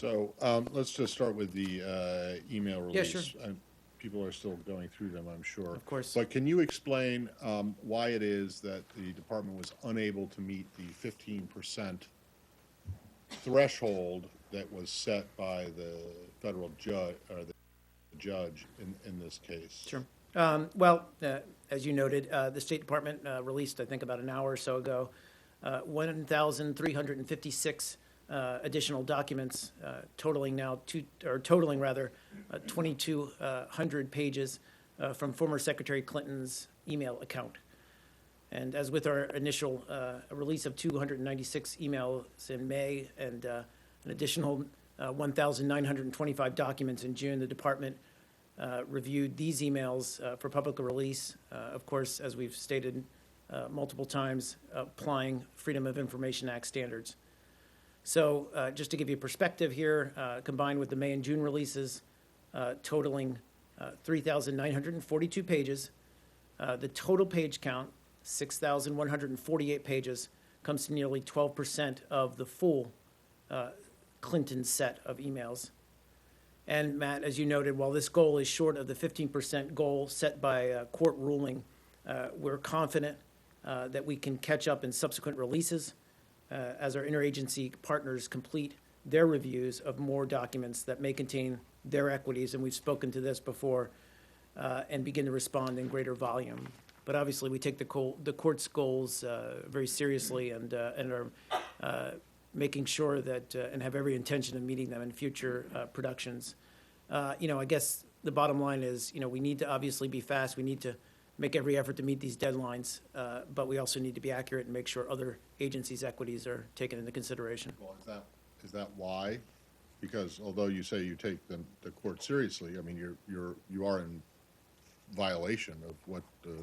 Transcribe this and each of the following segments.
So let's just start with the email release. Yeah, sure. People are still going through them, I'm sure. Of course. But can you explain why it is that the department was unable to meet the 15% threshold that was set by the federal judge, or the judge in this case? Sure. As you noted, the State Department released, I think about an hour or so ago, 1,356 additional documents, totaling 2,200 pages from former Secretary Clinton's email account. And as with our initial release of 296 emails in May and an additional 1,925 documents in June, the department reviewed these emails for public release, of course, as we've stated multiple times, applying Freedom of Information Act standards. So just to give you perspective here, combined with the May and June releases, totaling 3,942 pages, the total page count, 6,148 pages, comes to nearly 12% of the full Clinton set of emails. And Matt, as you noted, while this goal is short of the 15% goal set by a court ruling, we're confident that we can catch up in subsequent releases as our interagency partners complete their reviews of more documents that may contain their equities, and we've spoken to this before, and begin to respond in greater volume. But obviously, we take the court's goals very seriously and are making sure that, and have every intention of meeting them in future productions. I guess the bottom line is, we need to obviously be fast. We need to make every effort to meet these deadlines, but we also need to be accurate and make sure other agencies' equities are taken into consideration. Well, is that why? Because although you say you take the court seriously, I mean, you are in violation of what the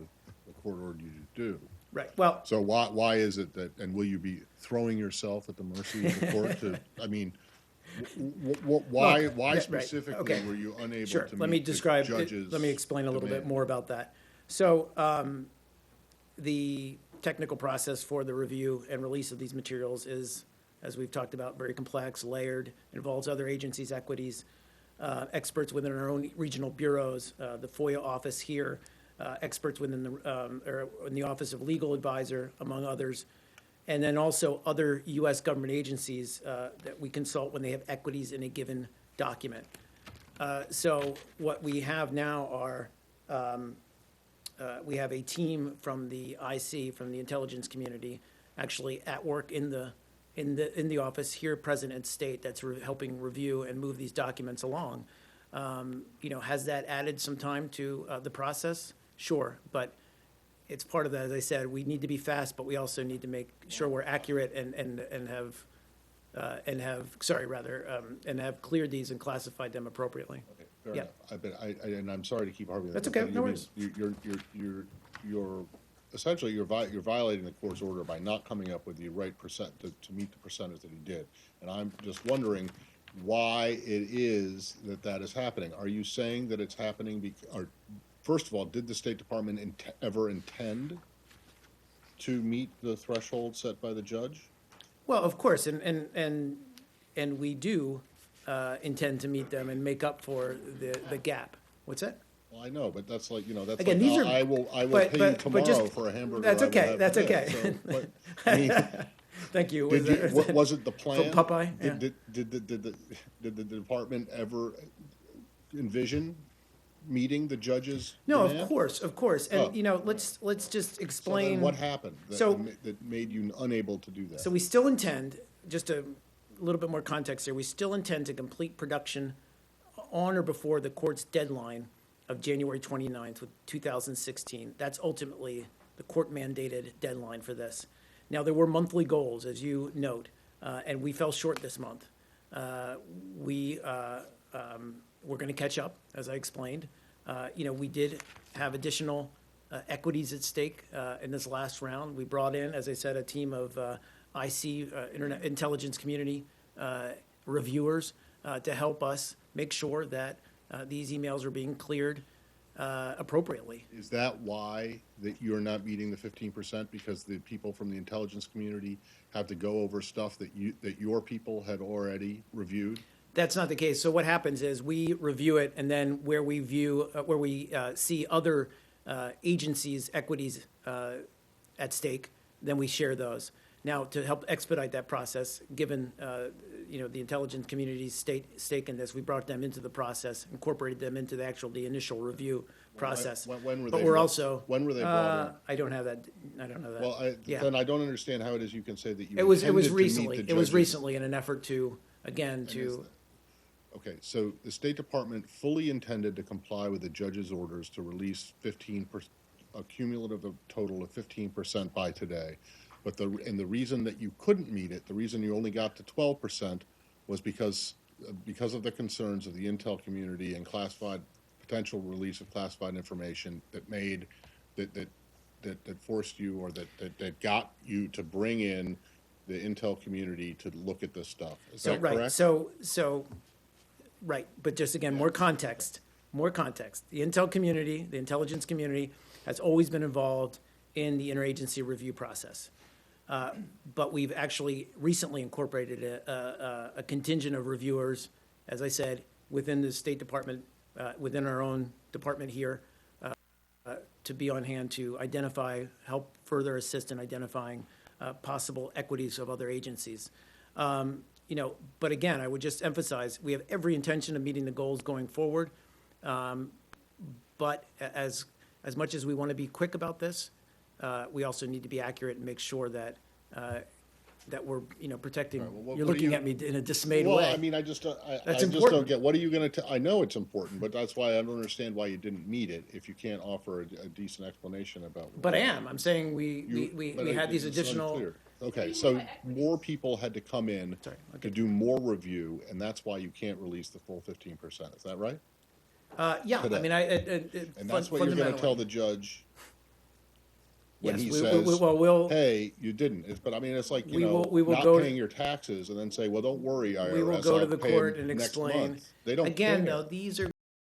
court ordered you to do. Right. Well. So why is it that, and will you be throwing yourself at the mercy of the court to, I mean, why specifically right. Okay. were you unable Sure. to Let meet me describe. the judge's Let me explain a little bit demand? more about that. So the technical process for the review and release of these materials is, as we've talked about, very complex, layered, involves other agencies' equities, experts within our own regional bureaus, the FOIA office here, experts within or in the Office of Legal Advisor, among others, and then also other U.S. government agencies that we consult when they have equities in a given document. So what we have now are, we have a team from the IC, from the intelligence community, actually at work in the office here, present at state, that's helping review and move these documents along. Has that added some time to the process? Sure, but it's part of that. As I said, we need to be fast, but we also need to make sure we're accurate and have cleared these and classified them appropriately. Okay, fair Yeah. enough. And I'm sorry to keep harping on That's that. okay, no worries. You're essentially you're violating the court's order by not coming up with the right percent to meet the percentage that he did. And I'm just wondering why it is that is happening. Are you saying that it's happening or first of all, did the State Department ever intend to meet the threshold set by the judge? Well, of course, and we do intend to meet them and make up for the gap. What's that? Well, I know, but that's like, that's Again, like, these are- I will but pay you just- tomorrow for a hamburger. That's I will okay, have that's today. okay. So, but, I mean, Thank you. was it the plan? From Popeye? Yeah. Did the department ever envision meeting the judge's No, demand? of course. And, Oh. let's just So then explain. what happened So- that made you unable to do that? So we still intend, just a little bit more context here, we still intend to complete production on or before the court's deadline of January 29th, 2016. That's ultimately the court-mandated deadline for this. Now, there were monthly goals, as you note, and we fell short this month. We're going to catch up, as I explained. We did have additional equities at stake in this last round. We brought in, as I said, a team of IC, Internet Intelligence Community reviewers to help us make sure that these emails are being cleared appropriately. Is that why that you're not meeting the 15%? Because the people from the intelligence community have to go over stuff that your people had already reviewed? That's not the case. So what happens is we review it, and then where we see other agencies' equities at stake, then we share those. Now, to help expedite that process, given the intelligence community's stake in this, we brought them into the process, incorporated them into the initial review process. When were But they we're brought- also when were they brought in? I don't have that. I don't know that. Well, Yeah. then I don't understand how it is you can say that you It was intended to meet recently. the It was judge's- recently in an effort to Okay, so the State Department fully intended to comply with the judge's orders to release 15%, a cumulative of total of 15% by today. But the reason that you couldn't meet it, the reason you only got to 12% was because of the concerns of the intel community and potential release of classified information that forced you, or that got you to bring in the intel community to look at this stuff. Is that right. correct? So, right. But just again, more context. The intel community, the intelligence community, has always been involved in the interagency review process. But we've actually recently incorporated a contingent of reviewers, as I said, within the State Department, within our own department here, to be on hand to help further assist in identifying possible equities of other agencies. But again, I would just emphasize, we have every intention of meeting the goals going forward. But as much as we want to be quick about this, we also need to be accurate and make sure that we're, protecting. All right, well, You're what do looking you- at me in a dismayed Well, way. I mean, I just don't important. get, what are you gonna I know it's important, but that's why I don't understand why you didn't meet it if you can't offer a decent explanation about. But I am. I'm saying we But had these it's additional. unclear. Okay, so more people had to come in Sorry, to do more review, and that's why you can't release the full 15%. Is that right? Yeah, I today. mean, And that's what you're gonna tell the judge when Yes, he we- says, well, we'll- hey, you didn't. But I mean, it's like, We will not go to- paying your taxes and then say, well, don't worry, IRS, We will go to I'll the pay court them and next explain. month. They don't Again, care. though, these are